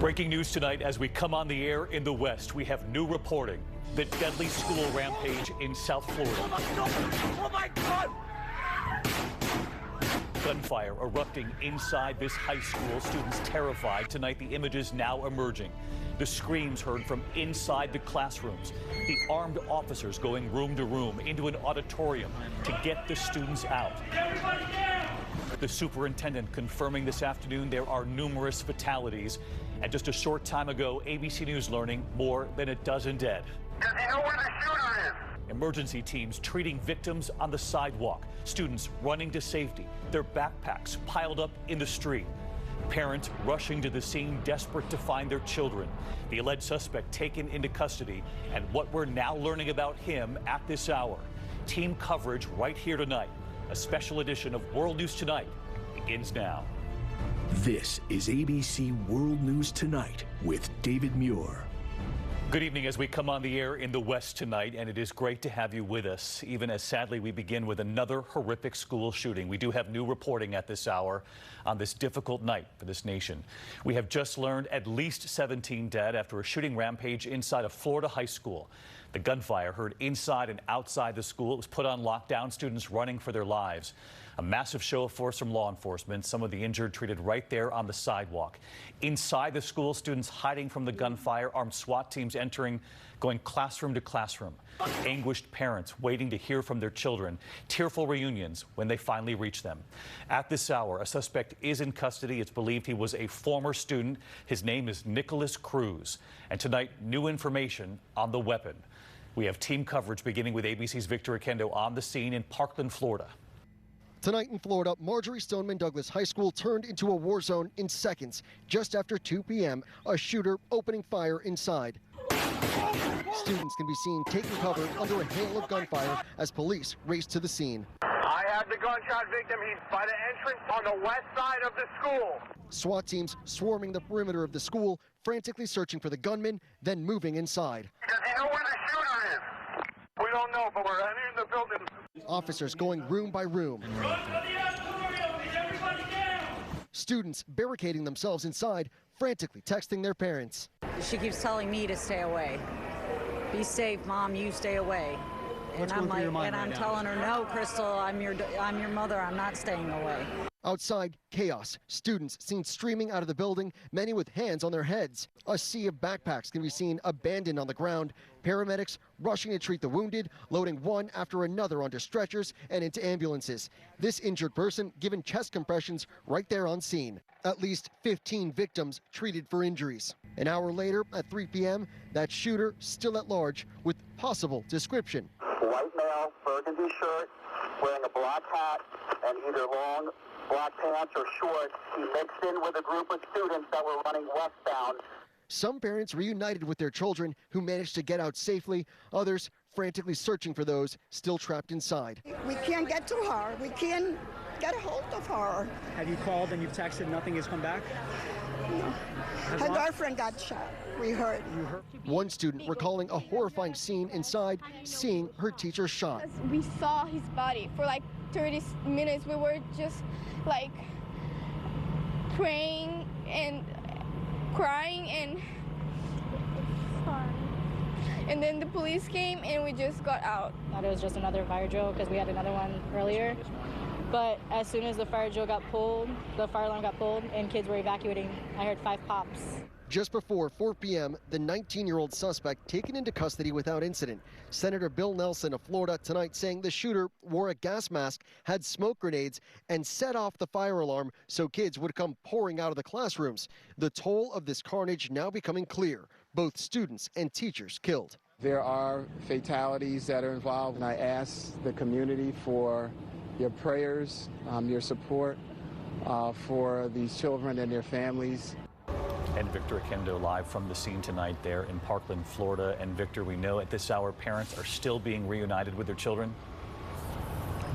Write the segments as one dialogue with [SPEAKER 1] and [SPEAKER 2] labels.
[SPEAKER 1] Breaking news tonight as we come on the air in the West. We have new reporting. The deadly school rampage in South Florida.
[SPEAKER 2] Oh my God!
[SPEAKER 1] Gunfire erupting inside this high school. Students terrified. Tonight, the images now emerging. The screams heard from inside the classrooms. The armed officers going room to room into an auditorium to get the students out.
[SPEAKER 2] Everybody down!
[SPEAKER 1] The superintendent confirming this afternoon there are numerous fatalities. And just a short time ago, ABC News learning more than a dozen dead.
[SPEAKER 3] Does he know where the shooter is?
[SPEAKER 1] Emergency teams treating victims on the sidewalk. Students running to safety. Their backpacks piled up in the street. Parents rushing to the scene, desperate to find their children. The alleged suspect taken into custody. And what we're now learning about him at this hour. Team coverage right here tonight. A special edition of World News Tonight begins now.
[SPEAKER 4] This is ABC World News Tonight with David Muir.
[SPEAKER 1] Good evening as we come on the air in the West tonight, and it is great to have you with us, even as sadly we begin with another horrific school shooting. We do have new reporting at this hour on this difficult night for this nation. We have just learned at least 17 dead after a shooting rampage inside a Florida high school. The gunfire heard inside and outside the school. It was put on lockdown, students running for their lives. A massive show of force from law enforcement, some of the injured treated right there on the sidewalk. Inside the school, students hiding from the gunfire, armed SWAT teams entering, going classroom to classroom. Anguished parents waiting to hear from their children. Tearful reunions when they finally reach them. At this hour, a suspect is in custody. It's believed he was a former student. His name is Nicholas Cruz. And tonight, new information on the weapon. We have team coverage beginning with ABC's Victor Akendo on the scene in Parkland, Florida.
[SPEAKER 5] Tonight in Florida, Marjorie Stoneman Douglas High School turned into a war zone in seconds. Just after 2 p.m., a shooter opening fire inside. Students can be seen taking cover under a hail of gunfire as police race to the scene.
[SPEAKER 3] I have the gunshot victim. He's by the entrance on the west side of the school.
[SPEAKER 5] SWAT teams swarming the perimeter of the school, frantically searching for the gunman, then moving inside.
[SPEAKER 3] Does he know where the shooter is? We don't know, but we're entering the building.
[SPEAKER 5] Officers going room by room.
[SPEAKER 2] Run to the auditorium! Is everybody down?
[SPEAKER 5] Students barricading themselves inside, frantically texting their parents.
[SPEAKER 6] She keeps telling me to stay away. Be safe, Mom, you stay away. And I'm like, and I'm telling her, no, Crystal, I'm your mother, I'm not staying away.
[SPEAKER 5] Outside, chaos. Students seen streaming out of the building, many with hands on their heads. A sea of backpacks can be seen abandoned on the ground. Paramedics rushing to treat the wounded, loading one after another onto stretchers and into ambulances. This injured person given chest compressions right there on scene. At least 15 victims treated for injuries. An hour later, at 3 p.m., that shooter still at large with possible description.
[SPEAKER 3] White male, burgundy shirt, wearing a black hat and either long black pants or shorts. He mixed in with a group of students that were running westbound.
[SPEAKER 5] Some parents reunited with their children who managed to get out safely. Others frantically searching for those still trapped inside.
[SPEAKER 7] We can't get to her. We can't get a hold of her.
[SPEAKER 8] Have you called and you've texted, nothing has come back?
[SPEAKER 7] No. Her girlfriend got shot. We heard.
[SPEAKER 5] One student recalling a horrifying scene inside, seeing her teacher shot.
[SPEAKER 9] We saw his body for like 30 minutes. We were just like praying and crying and then the police came and we just got out.
[SPEAKER 10] Thought it was just another fire drill because we had another one earlier. But as soon as the fire drill got pulled, the fire alarm got pulled and kids were evacuating, I heard 5 pops.
[SPEAKER 5] Just before 4 p.m., the 19-year-old suspect taken into custody without incident. Senator Bill Nelson of Florida tonight saying the shooter wore a gas mask, had smoke grenades, and set off the fire alarm so kids would come pouring out of the classrooms. The toll of this carnage now becoming clear. Both students and teachers killed.
[SPEAKER 11] There are fatalities that are involved, and I ask the community for your prayers, your support for these children and their families.
[SPEAKER 1] And Victor Akendo live from the scene tonight there in Parkland, Florida. And Victor, we know at this hour parents are still being reunited with their children.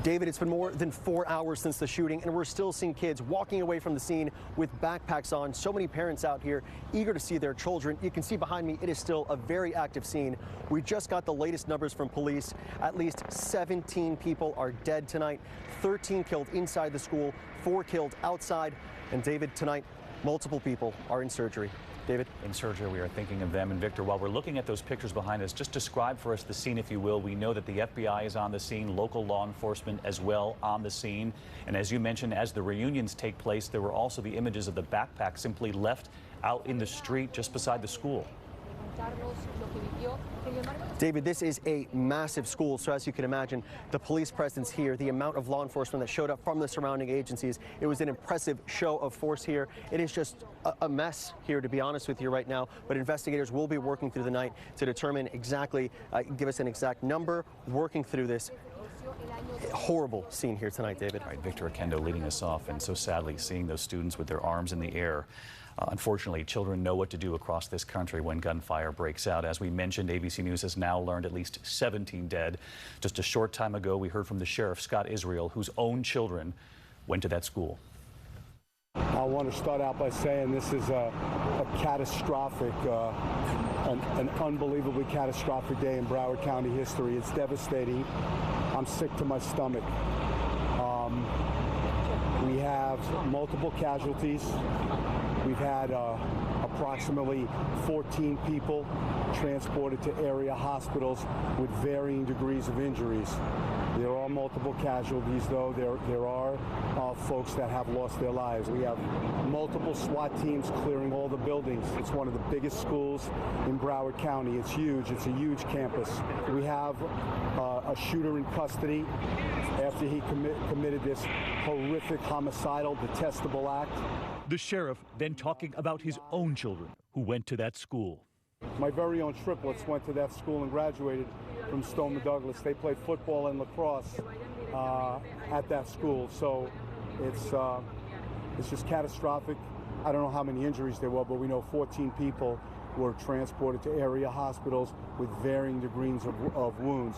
[SPEAKER 12] David, it's been more than 4 hours since the shooting, and we're still seeing kids walking away from the scene with backpacks on. So many parents out here eager to see their children. You can see behind me, it is still a very active scene. We just got the latest numbers from police. At least 17 people are dead tonight, 13 killed inside the school, 4 killed outside. And David, tonight, multiple people are in surgery. David?
[SPEAKER 1] And Sergio, we are thinking of them. And Victor, while we're looking at those pictures behind us, just describe for us the scene, if you will. We know that the FBI is on the scene, local law enforcement as well on the scene. And as you mentioned, as the reunions take place, there were also the images of the backpack simply left out in the street just beside the school.
[SPEAKER 12] David, this is a massive school, so as you can imagine, the police presence here, the amount of law enforcement that showed up from the surrounding agencies, it was an impressive show of force here. It is just a mess here, to be honest with you right now, but investigators will be working through the night to determine exactly, give us an exact number, working through this horrible scene here tonight, David.
[SPEAKER 1] All right, Victor Akendo leading us off, and so sadly seeing those students with their arms in the air. Unfortunately, children know what to do across this country when gunfire breaks out. As we mentioned, ABC News has now learned at least 17 dead. Just a short time ago, we heard from the sheriff, Scott Israel, whose own children went to that school.
[SPEAKER 13] I want to start out by saying this is a catastrophic, an unbelievably catastrophic day in Broward County history. It's devastating. I'm sick to my stomach. We have multiple casualties. We've had approximately 14 people transported to area hospitals with varying degrees of injuries. There are multiple casualties, though. There are folks that have lost their lives. We have multiple SWAT teams clearing all the buildings. It's one of the biggest schools in Broward County. It's huge. It's a huge campus. We have a shooter in custody after he committed this horrific, homicidal, detestable act.
[SPEAKER 1] The sheriff then talking about his own children who went to that school.
[SPEAKER 13] My very own triplets went to that school and graduated from Stoneman Douglas. They played football and lacrosse at that school. So it's just catastrophic. I don't know how many injuries there were, but we know 14 people were transported to area hospitals with varying degrees of wounds.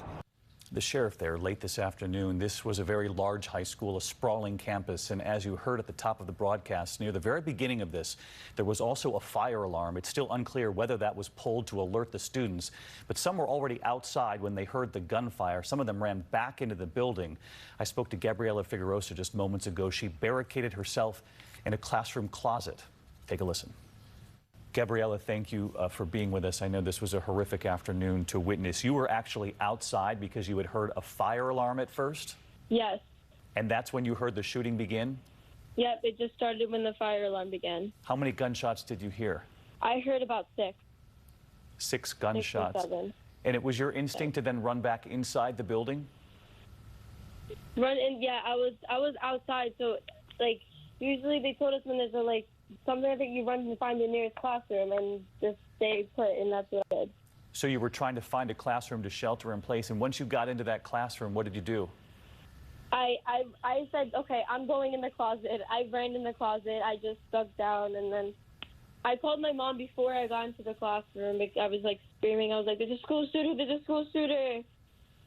[SPEAKER 1] The sheriff there late this afternoon. This was a very large high school, a sprawling campus, and as you heard at the top of the broadcast, near the very beginning of this, there was also a fire alarm. It's still unclear whether that was pulled to alert the students, but some were already outside when they heard the gunfire. Some of them ran back into the building. I spoke to Gabriela Figueroa just moments ago. She barricaded herself in a classroom closet. Take a listen. Gabriela, thank you for being with us. I know this was a horrific afternoon to witness. You were actually outside because you had heard a fire alarm at first?
[SPEAKER 14] Yes.
[SPEAKER 1] And that's when you heard the shooting begin?
[SPEAKER 14] Yep, it just started when the fire alarm began.
[SPEAKER 1] How many gunshots did you hear?
[SPEAKER 14] I heard about 6.
[SPEAKER 1] 6 gunshots?
[SPEAKER 14] 6 or 7.
[SPEAKER 1] And it was your instinct to then run back inside the building?
[SPEAKER 14] Run in, yeah, I was outside, so, like, usually they told us when there's a, something that you run to find the nearest classroom and just stay put, and that's what I did.
[SPEAKER 1] So you were trying to find a classroom to shelter in place, and once you got into that classroom, what did you do?
[SPEAKER 14] I said, okay, I'm going in the closet. I ran in the closet. I just stuck down, and then I called my mom before I got into the classroom. I was, screaming. I was like, there's a school shooter, there's a school shooter.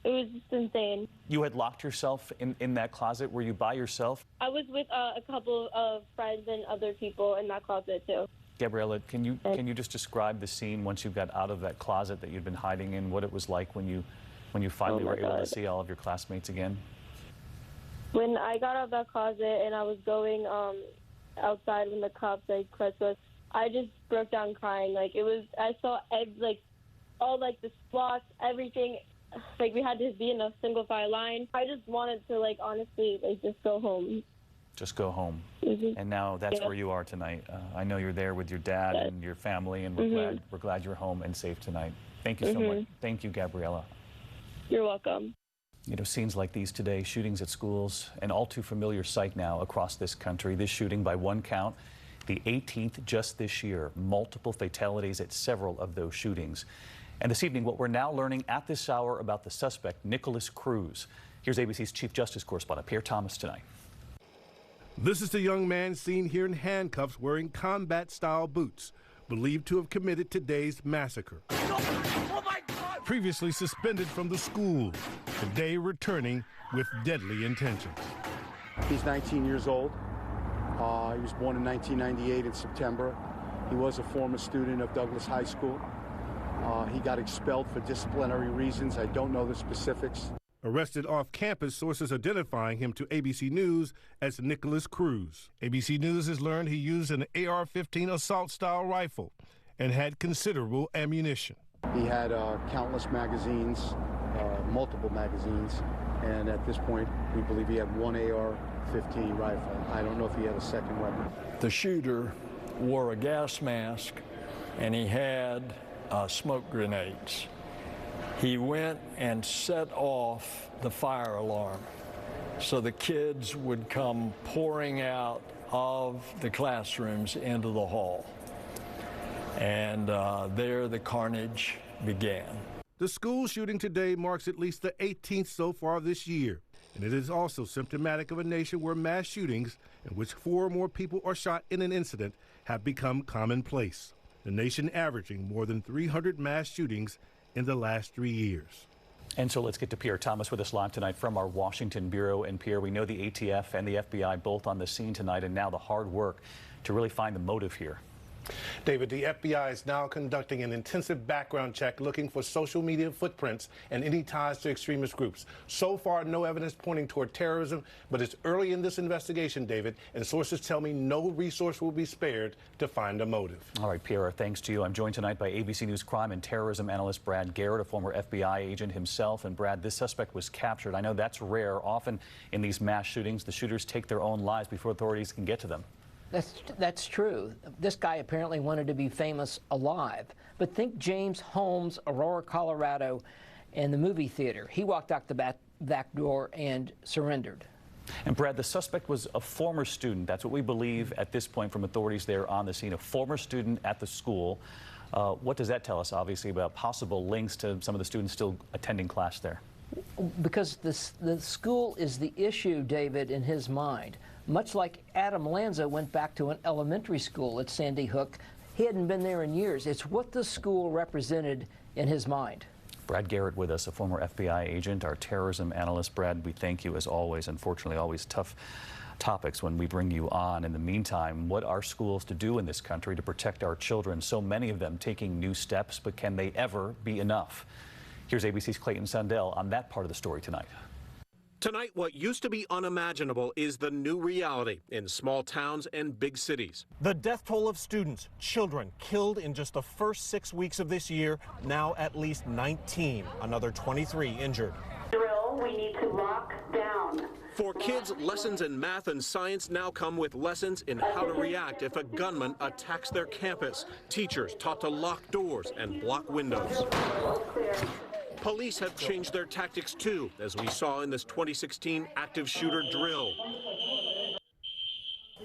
[SPEAKER 14] It was just insane. You had locked yourself in that closet? Were you by yourself? I was with a couple of friends and other people in that closet, too. Gabriela, can you just describe the scene once you got out of that closet that you'd been hiding in, what it was like when you finally were able to see all of your classmates again? When I got out of that closet and I was going outside when the cops crushed us, I just broke down crying. I saw all the spots, everything. We had to be in a single file line. I just wanted to, honestly, just go home. Just go home. Mm-hmm. And now that's where you are tonight. I know you're there with your dad and your family, and we're glad you're home and safe tonight. Thank you so much. Thank you, Gabriela. You're welcome. You know, scenes like these today, shootings at schools, an all too familiar sight now across this country. This shooting, by one count, the 18th just this year. Multiple fatalities at several of those shootings. And this evening, what we're now learning at this hour about the suspect, Nicholas Cruz. Here's ABC's Chief Justice correspondent, Pierre Thomas, tonight.
[SPEAKER 15] This is the young man seen here in handcuffs wearing combat-style boots, believed to have committed today's massacre.
[SPEAKER 2] Oh my God!
[SPEAKER 15] Previously suspended from the school, today returning with deadly intentions.
[SPEAKER 13] He's 19 years old. He was born in 1998 in September. He was a former student of Douglas High School. He got expelled for disciplinary reasons. I don't know the specifics.
[SPEAKER 15] Arrested off campus, sources identifying him to ABC News as Nicholas Cruz. ABC News has learned he used an AR-15 assault-style rifle and had considerable ammunition.
[SPEAKER 13] He had countless magazines, multiple magazines, and at this point, we believe he had one AR-15 rifle. I don't know if he had a second weapon.
[SPEAKER 16] The shooter wore a gas mask, and he had smoke grenades. He went and set off the fire alarm, so the kids would come pouring out of the classrooms into the hall. And there the carnage began.
[SPEAKER 15] The school shooting today marks at least the 18th so far this year, and it is also symptomatic of a nation where mass shootings, in which 4 or more people are shot in an incident, have become commonplace. The nation averaging more than 300 mass shootings in the last 3 years.
[SPEAKER 1] And so let's get to Pierre Thomas with us live tonight from our Washington bureau. And Pierre, we know the ATF and the FBI both on the scene tonight, and now the hard work to really find the motive here.
[SPEAKER 15] David, the FBI is now conducting an intensive background check looking for social media footprints and any ties to extremist groups. So far, no evidence pointing toward terrorism, but it's early in this investigation, David, and sources tell me no resource will be spared to find a motive.
[SPEAKER 1] All right, Pierre, thanks to you. I'm joined tonight by ABC News crime and terrorism analyst Brad Garrett, a former FBI agent himself. And Brad, this suspect was captured. I know that's rare. Often in these mass shootings, the shooters take their own lives before authorities can get to them.
[SPEAKER 17] That's true. This guy apparently wanted to be famous alive. But think James Holmes, Aurora, Colorado, and the movie theater. He walked out the back door and surrendered.
[SPEAKER 1] And Brad, the suspect was a former student. That's what we believe at this point from authorities there on the scene, a former student at the school. What does that tell us, obviously, about possible links to some of the students still attending class there?
[SPEAKER 17] Because the school is the issue, David, in his mind. Much like Adam Lanza went back to an elementary school at Sandy Hook. He hadn't been there in years. It's what the school represented in his mind.
[SPEAKER 1] Brad Garrett with us, a former FBI agent, our terrorism analyst. Brad, we thank you as always. Unfortunately, always tough topics when we bring you on. In the meantime, what are schools to do in this country to protect our children? So many of them taking new steps, but can they ever be enough? Here's ABC's Clayton Sandell on that part of the story tonight.
[SPEAKER 18] Tonight, what used to be unimaginable is the new reality in small towns and big cities.
[SPEAKER 19] The death toll of students, children killed in just the first 6 weeks of this year, now at least 19, another 23 injured.
[SPEAKER 20] Drill, we need to lock down.
[SPEAKER 18] For kids, lessons in math and science now come with lessons in how to react if a gunman attacks their campus. Teachers taught to lock doors and block windows. Police have changed their tactics too, as we saw in this 2016 active shooter drill.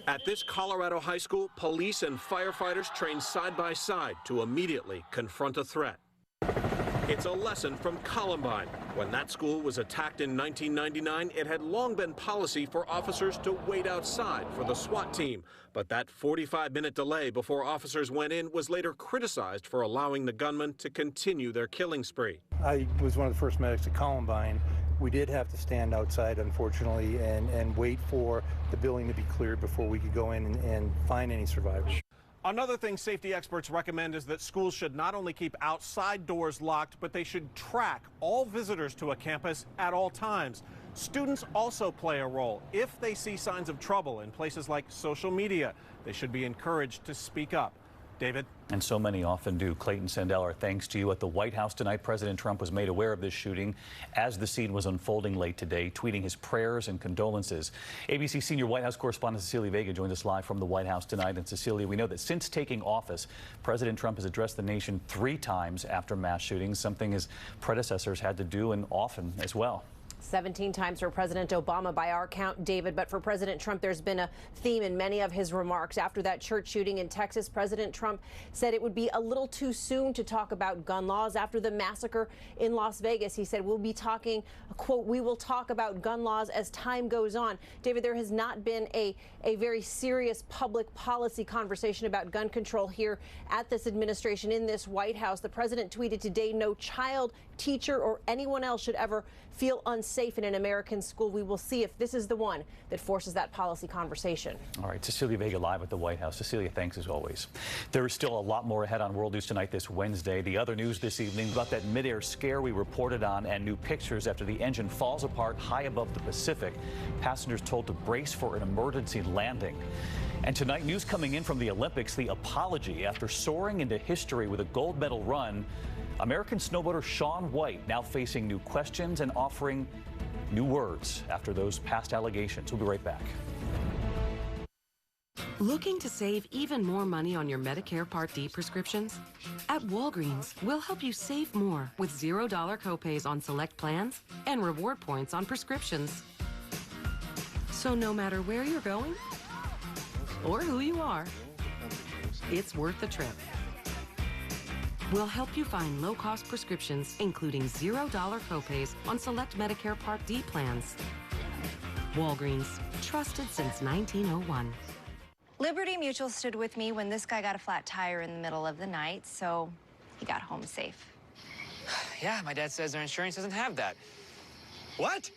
[SPEAKER 18] At this Colorado high school, police and firefighters train side by side to immediately confront a threat. It's a lesson from Columbine. When that school was attacked in 1999, it had long been policy for officers to wait outside for the SWAT team. But that 45-minute delay before officers went in was later criticized for allowing the gunman to continue their killing spree.
[SPEAKER 21] I was one of the first medics at Columbine. We did have to stand outside, unfortunately, and wait for the building to be cleared before we could go in and find any survivors.
[SPEAKER 19] Another thing safety experts recommend is that schools should not only keep outside doors locked, but they should track all visitors to a campus at all times. Students also play a role. If they see signs of trouble in places like social media, they should be encouraged to speak up. David?
[SPEAKER 1] And so many often do. Clayton Sandell, our thanks to you. At the White House tonight, President Trump was made aware of this shooting as the scene was unfolding late today, tweeting his prayers and condolences. ABC senior White House correspondent Cecilia Vega joins us live from the White House tonight. And Cecilia, we know that since taking office, President Trump has addressed the nation 3 times after mass shootings, something his predecessors had to do, and often as well.
[SPEAKER 22] 17 times for President Obama by our count, David. But for President Trump, there's been a theme in many of his remarks. After that church shooting in Texas, President Trump said it would be a little too soon to talk about gun laws. After the massacre in Las Vegas, he said, we'll be talking, quote, we will talk about gun laws as time goes on. David, there has not been a very serious public policy conversation about gun control here at this administration in this White House. The president tweeted today, no child teacher or anyone else should ever feel unsafe in an American school. We will see if this is the one that forces that policy conversation.
[SPEAKER 1] All right, Cecilia Vega live at the White House. Cecilia, thanks as always. There is still a lot more ahead on World News Tonight this Wednesday. The other news this evening about that midair scare we reported on and new pictures after the engine falls apart high above the Pacific. Passengers told to brace for an emergency landing. And tonight, news coming in from the Olympics, the apology after soaring into history with a gold medal run. American snowboarder Shaun White now facing new questions and offering new words after those past allegations. We'll be right back.
[SPEAKER 4] Looking to save even more money on your Medicare Part D prescriptions? At Walgreens, we'll help you save more with $0 copays on select plans and reward points on prescriptions. So no matter where you're going or who you are, it's worth the trip. We'll help you find low-cost prescriptions, including $0 copays on select Medicare Part D plans. Walgreens, trusted since 1901.
[SPEAKER 6] Liberty Mutual stood with me when this guy got a flat tire in the middle of the night, so he got home safe.
[SPEAKER 23] Yeah, my dad says their insurance doesn't have that. What?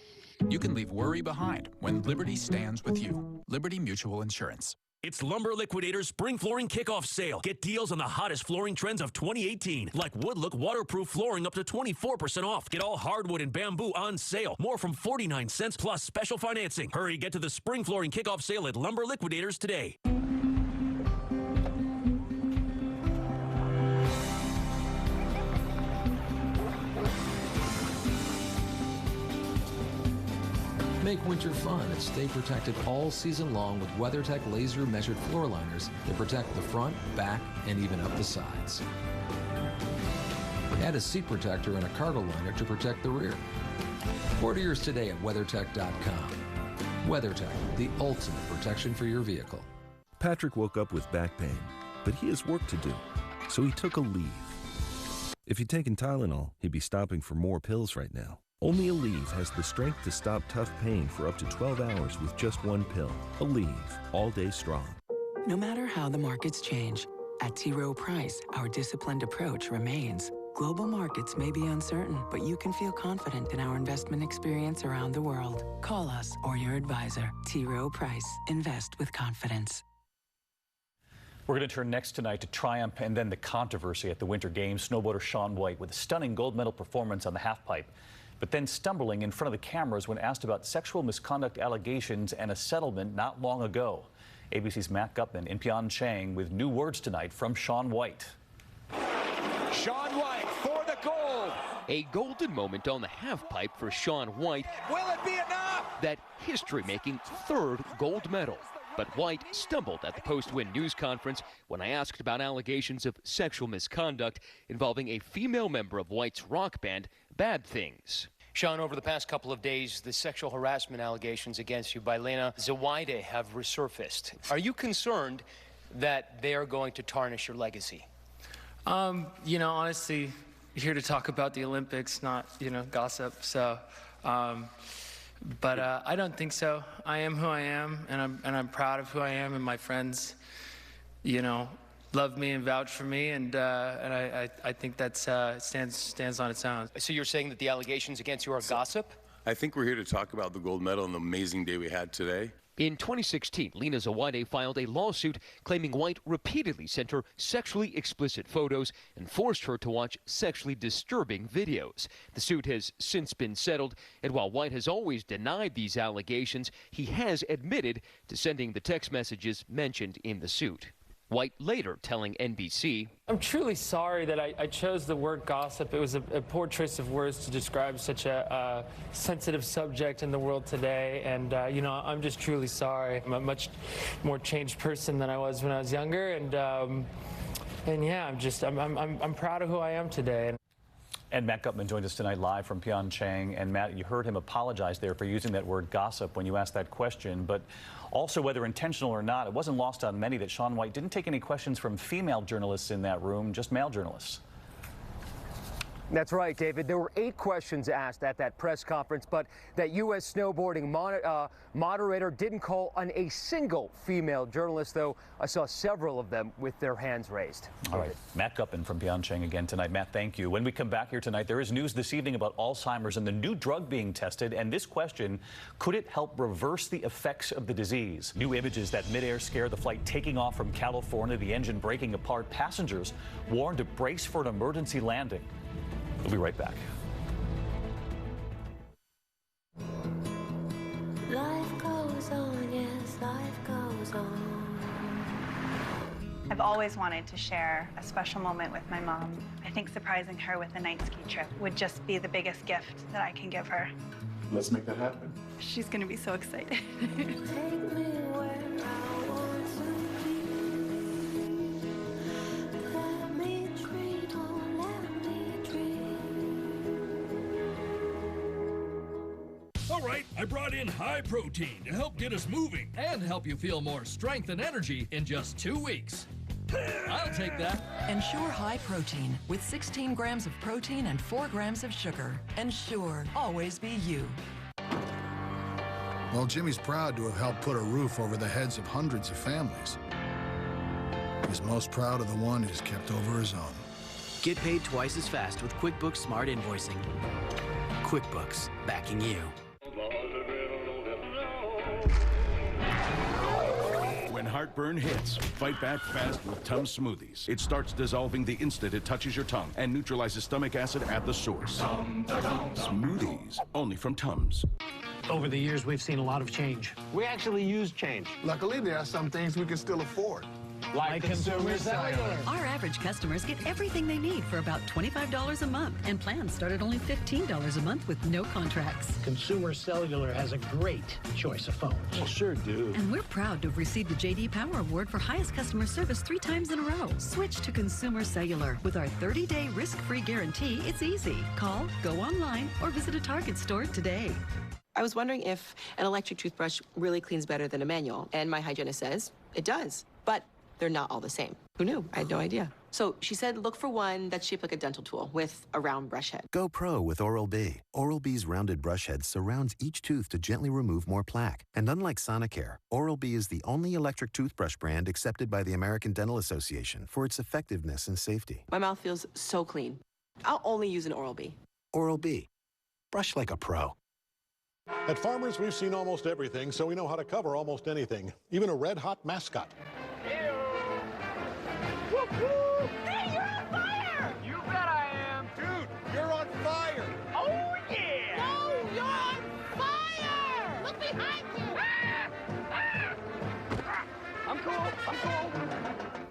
[SPEAKER 24] You can leave worry behind when Liberty stands with you. Liberty Mutual Insurance.
[SPEAKER 25] It's Lumber Liquidators Spring Flooring Kickoff Sale. Get deals on the hottest flooring trends of 2018, like wood-look waterproof flooring up to 24% off. Get all hardwood and bamboo on sale. More from 49 cents plus special financing. Hurry, get to the Spring Flooring Kickoff Sale at Lumber Liquidators today.
[SPEAKER 26] Make winter fun and stay protected all season long with WeatherTech laser measured floor liners that protect the front, back, and even up the sides. Add a seat protector and a cargo liner to protect the rear. Order yours today at WeatherTech.com. WeatherTech, the ultimate protection for your vehicle.
[SPEAKER 27] Patrick woke up with back pain, but he has work to do, so he took a leave. If he'd taken Tylenol, he'd be stopping for more pills right now. Only Aleve has the strength to stop tough pain for up to 12 hours with just one pill. Aleve, all day strong.
[SPEAKER 28] No matter how the markets change, at T. Rowe Price, our disciplined approach remains. Global markets may be uncertain, but you can feel confident in our investment experience around the world. Call us or your advisor. T. Rowe Price. Invest with confidence.
[SPEAKER 1] We're going to turn next tonight to triumph and then the controversy at the Winter Games. Snowboarder Shaun White with a stunning gold medal performance on the halfpipe, but then stumbling in front of the cameras when asked about sexual misconduct allegations and a settlement not long ago. ABC's Matt Gutman in Pyeongchang with new words tonight from Shaun White.
[SPEAKER 29] Shaun White for the gold.
[SPEAKER 30] A golden moment on the halfpipe for Shaun White.
[SPEAKER 29] Will it be enough?
[SPEAKER 30] That history-making third gold medal. But White stumbled at the post-win news conference when I asked about allegations of sexual misconduct involving a female member of White's rock band, Bad Things.
[SPEAKER 31] Shaun, over the past couple of days, the sexual harassment allegations against you by Lena Zawide have resurfaced. Are you concerned that they are going to tarnish your legacy?
[SPEAKER 32] You know, honestly, here to talk about the Olympics, not, gossip. So, but I don't think so. I am who I am, and I'm proud of who I am, and my friends, love me and vouch for me, and I think that stands on its own.
[SPEAKER 31] So you're saying that the allegations against you are gossip?
[SPEAKER 33] I think we're here to talk about the gold medal and the amazing day we had today.
[SPEAKER 30] In 2016, Lena Zawide filed a lawsuit claiming White repeatedly sent her sexually explicit photos and forced her to watch sexually disturbing videos. The suit has since been settled, and while White has always denied these allegations, he has admitted to sending the text messages mentioned in the suit. White later telling NBC,
[SPEAKER 32] I'm truly sorry that I chose the word gossip. It was a poor choice of words to describe such a sensitive subject in the world today. And, I'm just truly sorry. I'm a much more changed person than I was when I was younger. And yeah, I'm proud of who I am today.
[SPEAKER 1] And Matt Gutman joins us tonight live from Pyeongchang. And Matt, you heard him apologize there for using that word gossip when you asked that question. But also, whether intentional or not, it wasn't lost on many that Shaun White didn't take any questions from female journalists in that room, just male journalists.
[SPEAKER 2] That's right, David. There were 8 questions asked at that press conference, but that U.S. snowboarding moderator didn't call on a single female journalist, though I saw several of them with their hands raised.
[SPEAKER 1] All right, Matt Guppin from Pyeongchang again tonight. Matt, thank you. When we come back here tonight, there is news this evening about Alzheimer's and the new drug being tested, and this question, could it help reverse the effects of the disease? New images that midair scare the flight taking off from California, the engine breaking apart. Passengers warned to brace for an emergency landing. We'll be right back.
[SPEAKER 3] Life goes on, yes, life goes on.
[SPEAKER 5] I've always wanted to share a special moment with my mom. I think surprising her with a night ski trip would just be the biggest gift that I can give her.
[SPEAKER 7] Let's make that happen.
[SPEAKER 5] She's going to be so excited.
[SPEAKER 3] Take me where I want to be. Let me dream, oh, let me dream.
[SPEAKER 8] All right, I brought in high protein to help get us moving and help you feel more strength and energy in just 2 weeks. I'll take that.
[SPEAKER 9] Ensure high protein with 16 grams of protein and 4 grams of sugar. Ensure, always be you.
[SPEAKER 10] Well, Jimmy's proud to have helped put a roof over the heads of hundreds of families. He's most proud of the one who's kept over his own.
[SPEAKER 11] Get paid twice as fast with QuickBooks Smart Invoicing. QuickBooks, backing you.
[SPEAKER 12] When heartburn hits, fight back fast with Tums Smoothies. It starts dissolving the instant it touches your tongue and neutralizes stomach acid at the source. Smoothies, only from Tums.
[SPEAKER 13] Over the years, we've seen a lot of change. We actually use change.
[SPEAKER 14] Luckily, there are some things we can still afford.
[SPEAKER 13] Like Consumer Cellular.
[SPEAKER 15] Our average customers get everything they need for about $25 a month, and plans start at only $15 a month with no contracts.
[SPEAKER 13] Consumer Cellular has a great choice of phones.
[SPEAKER 14] Well, sure do.
[SPEAKER 15] And we're proud to have received the J.D. Power Award for highest customer service 3 times in a row. Switch to Consumer Cellular. With our 30-day risk-free guarantee, it's easy. Call, go online, or visit a Target store today.
[SPEAKER 16] I was wondering if an electric toothbrush really cleans better than a manual, and my hygienist says it does, but they're not all the same. Who knew? I had no idea. So she said, look for one that's shaped like a dental tool with a round brush head.
[SPEAKER 34] Go pro with Oral-B. Oral-B's rounded brush head surrounds each tooth to gently remove more plaque. And unlike Sonicare, Oral-B is the only electric toothbrush brand accepted by the American Dental Association for its effectiveness and safety.
[SPEAKER 16] My mouth feels so clean. I'll only use an Oral-B.
[SPEAKER 34] Oral-B. Brush like a pro.
[SPEAKER 35] At Farmers, we've seen almost everything, so we know how to cover almost anything, even a red-hot mascot.
[SPEAKER 36] Hey, you're on fire!
[SPEAKER 29] You bet I am. Dude, you're on fire.
[SPEAKER 36] Oh, yeah! No, you're on fire! Look behind you!
[SPEAKER 29] I'm cool. I'm cool.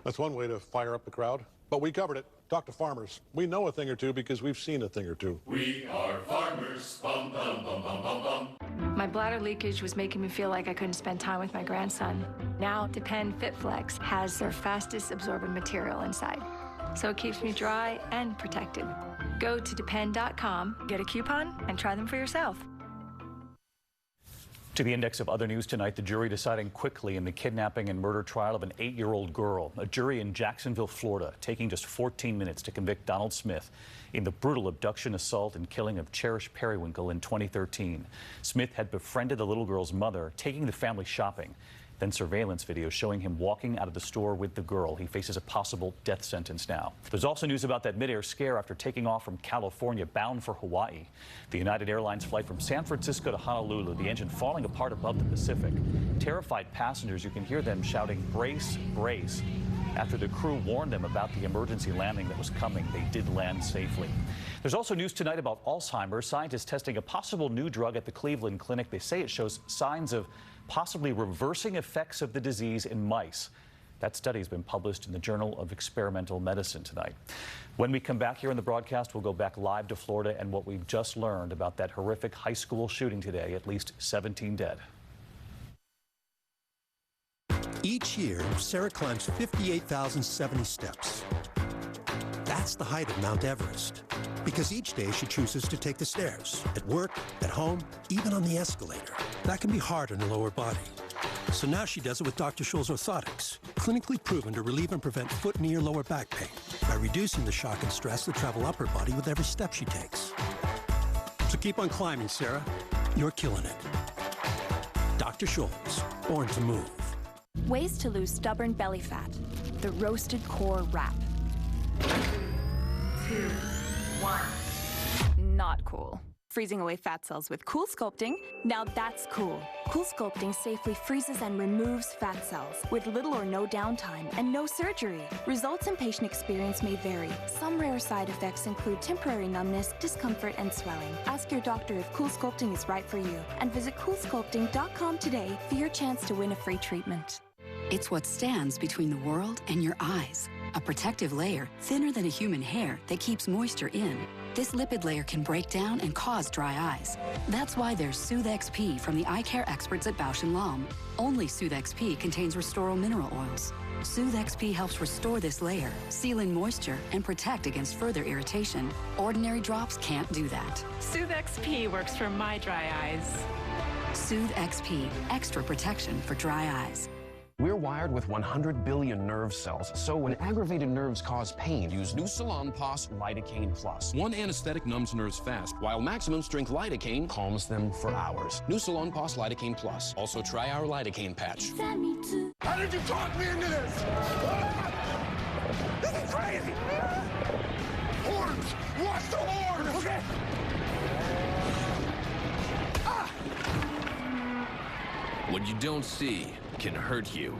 [SPEAKER 35] That's one way to fire up the crowd, but we covered it. Talk to Farmers. We know a thing or two because we've seen a thing or two.
[SPEAKER 37] We are farmers. Bum, bum, bum, bum, bum, bum.
[SPEAKER 38] My bladder leakage was making me feel like I couldn't spend time with my grandson. Now, Depend FitFlex has their fastest absorbent material inside, so it keeps me dry and protected. Go to depend.com, get a coupon, and try them for yourself.
[SPEAKER 1] To the index of other news tonight, the jury deciding quickly in the kidnapping and murder trial of an 8-year-old girl. A jury in Jacksonville, Florida, taking just 14 minutes to convict Donald Smith in the brutal abduction, assault, and killing of Cherish Periwinkle in 2013. Smith had befriended the little girl's mother, taking the family shopping. Then surveillance video showing him walking out of the store with the girl. He faces a possible death sentence now. There's also news about that midair scare after taking off from California bound for Hawaii. The United Airlines flight from San Francisco to Honolulu, the engine falling apart above the Pacific. Terrified passengers, you can hear them shouting, "Brace, brace." After the crew warned them about the emergency landing that was coming, they did land safely. There's also news tonight about Alzheimer's. Scientists testing a possible new drug at the Cleveland Clinic. They say it shows signs of possibly reversing effects of the disease in mice. That study has been published in the Journal of Experimental Medicine tonight. When we come back here in the broadcast, we'll go back live to Florida and what we've just learned about that horrific high school shooting today, at least 17 dead.
[SPEAKER 38] Each year, Sarah climbs 58,070 steps. That's the height of Mount Everest. Because each day she chooses to take the stairs, at work, at home, even on the escalator. That can be hard on the lower body.
[SPEAKER 4] So now she does it with Dr. Scholl's orthotics, clinically proven to relieve and prevent foot, knee, or lower back pain by reducing the shock and stress that travel up her body with every step she takes. So keep on climbing, Sarah. You're killing it. Dr. Scholl's, born to move.
[SPEAKER 6] Ways to lose stubborn belly fat. The roasted core wrap. 2, 1. Not cool. Freezing away fat cells with Cool Sculpting, now that's cool. Cool Sculpting safely freezes and removes fat cells with little or no downtime and no surgery. Results and patient experience may vary. Some rare side effects include temporary numbness, discomfort, and swelling. Ask your doctor if Cool Sculpting is right for you and visit coolsculpting.com today for your chance to win a free treatment.
[SPEAKER 17] It's what stands between the world and your eyes. A protective layer thinner than a human hair that keeps moisture in. This lipid layer can break down and cause dry eyes. That's why there's Soothe XP from the eye care experts at Bausch & Lomb. Only Soothe XP contains Restoro mineral oils. Soothe XP helps restore this layer, seal in moisture, and protect against further irritation. Ordinary drops can't do that.
[SPEAKER 18] Soothe XP works for my dry eyes.
[SPEAKER 17] Soothe XP, extra protection for dry eyes.
[SPEAKER 19] We're wired with 100 billion nerve cells, so when aggravated nerves cause pain, use New Salonpas Lidocaine Plus. One anesthetic numbs nerves fast, while maximum strength lidocaine calms them for hours. New Salonpas Lidocaine Plus. Also try our lidocaine patch.
[SPEAKER 36] How did you talk me into this? This is crazy! Horns! Watch the horns! Okay.
[SPEAKER 20] What you don't see can hurt you.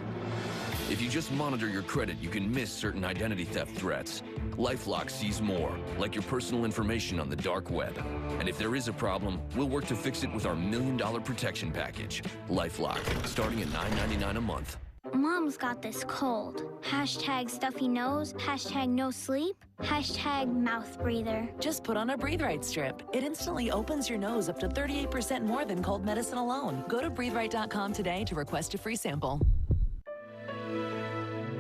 [SPEAKER 20] If you just monitor your credit, you can miss certain identity theft threats. LifeLock sees more, like your personal information on the dark web. And if there is a problem, we'll work to fix it with our $1 million protection package. LifeLock, starting at $9.99 a month.
[SPEAKER 21] Mom's got this cold. Hashtag stuffy nose, hashtag no sleep, hashtag mouth breather.
[SPEAKER 22] Just put on a Breathe Right strip. It instantly opens your nose up to 38% more than cold medicine alone. Go to breatheright.com today to request a free sample.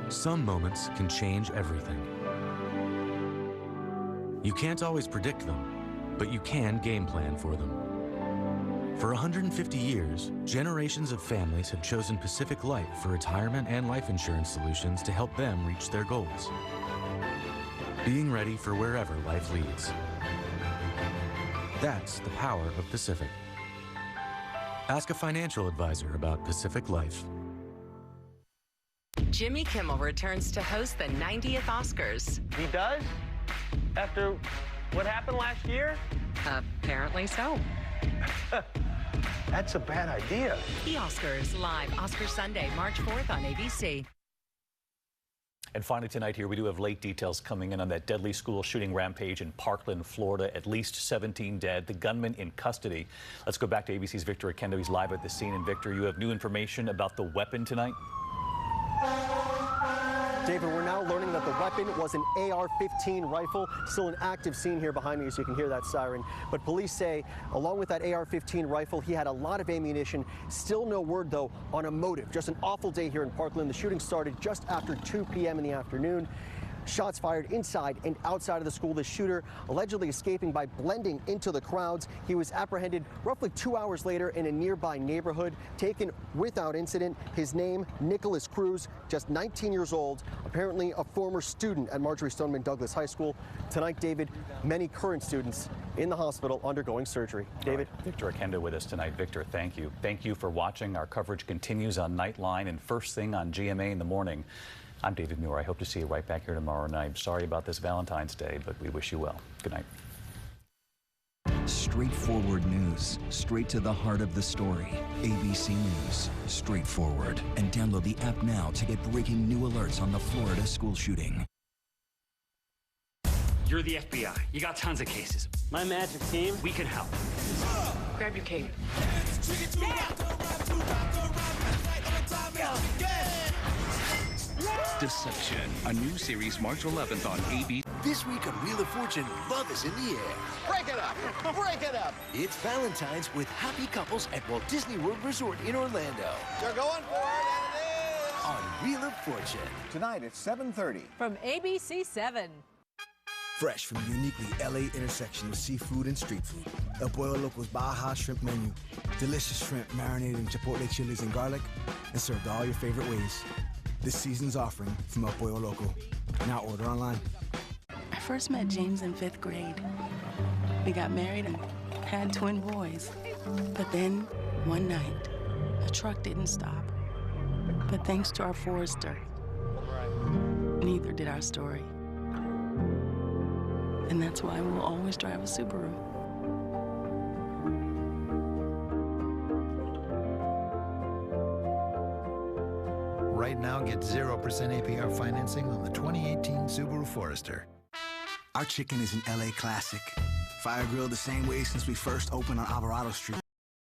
[SPEAKER 23] Some moments can change everything. You can't always predict them, but you can game plan for them. For 150 years, generations of families have chosen Pacific Life for retirement and life insurance solutions to help them reach their goals. Being ready for wherever life leads. That's the power of Pacific. Ask a financial advisor about Pacific Life.
[SPEAKER 24] Jimmy Kimmel returns to host the 90th Oscars.
[SPEAKER 25] He does? After what happened last year?
[SPEAKER 24] Apparently so.
[SPEAKER 25] That's a bad idea.
[SPEAKER 24] The Oscars, live Oscar Sunday, March 4th on ABC.
[SPEAKER 1] And finally tonight here, we do have late details coming in on that deadly school shooting rampage in Parkland, Florida. At least 17 dead, the gunman in custody. Let's go back to ABC's Victor Akendo. He's live at the scene. And Victor, you have new information about the weapon tonight?
[SPEAKER 26] David, we're now learning that the weapon was an AR-15 rifle. Still an active scene here behind me, so you can hear that siren. But police say, along with that AR-15 rifle, he had a lot of ammunition. Still no word, though, on a motive. Just an awful day here in Parkland. The shooting started just after 2 p.m. in the afternoon. Shots fired inside and outside of the school. The shooter allegedly escaping by blending into the crowds. He was apprehended roughly 2 hours later in a nearby neighborhood, taken without incident. His name, Nicholas Cruz, just 19 years old, apparently a former student at Marjorie Stoneman Douglas High School. Tonight, David, many current students in the hospital undergoing surgery. David?
[SPEAKER 1] Right. Victor Akendo with us tonight. Victor, thank you. Thank you for watching. Our coverage continues on Nightline and first thing on GMA in the morning. I'm David Muir. I hope to see you right back here tomorrow night. Sorry about this Valentine's Day, but we wish you well. Good night.
[SPEAKER 27] Straightforward news, straight to the heart of the story. ABC News, straightforward. And download the app now to get breaking new alerts on the Florida school shooting.
[SPEAKER 28] You're the FBI. You got tons of cases. My magic team, we can help. Grab your cape.
[SPEAKER 12] Deception, a new series March 11th on ABC.
[SPEAKER 30] This week on Wheel of Fortune, love is in the air.
[SPEAKER 36] Break it up! Break it up!
[SPEAKER 30] It's Valentine's with happy couples at Walt Disney World Resort in Orlando.
[SPEAKER 36] You're going for it, and it is!
[SPEAKER 30] On Wheel of Fortune.
[SPEAKER 36] Tonight at 7:30.
[SPEAKER 31] From ABC 7.
[SPEAKER 30] Fresh from the uniquely LA intersection of seafood and street food.
[SPEAKER 2] El Pollo Loco's Baja Shrimp Menu. Delicious shrimp marinated in chipotle chilies and garlic and served all your favorite ways. This season's offering from El Pollo Loco. Now order online.
[SPEAKER 3] I first met James in 5th grade. We got married and had twin boys. But then, one night, a truck didn't stop. But thanks to our Forester, neither did our story. And that's why we'll always drive a Subaru.
[SPEAKER 5] Right now, get 0% APR financing on the 2018 Subaru Forester.
[SPEAKER 2] Our chicken is an LA classic. Fire grilled the same way since we first opened on Alvarado Street.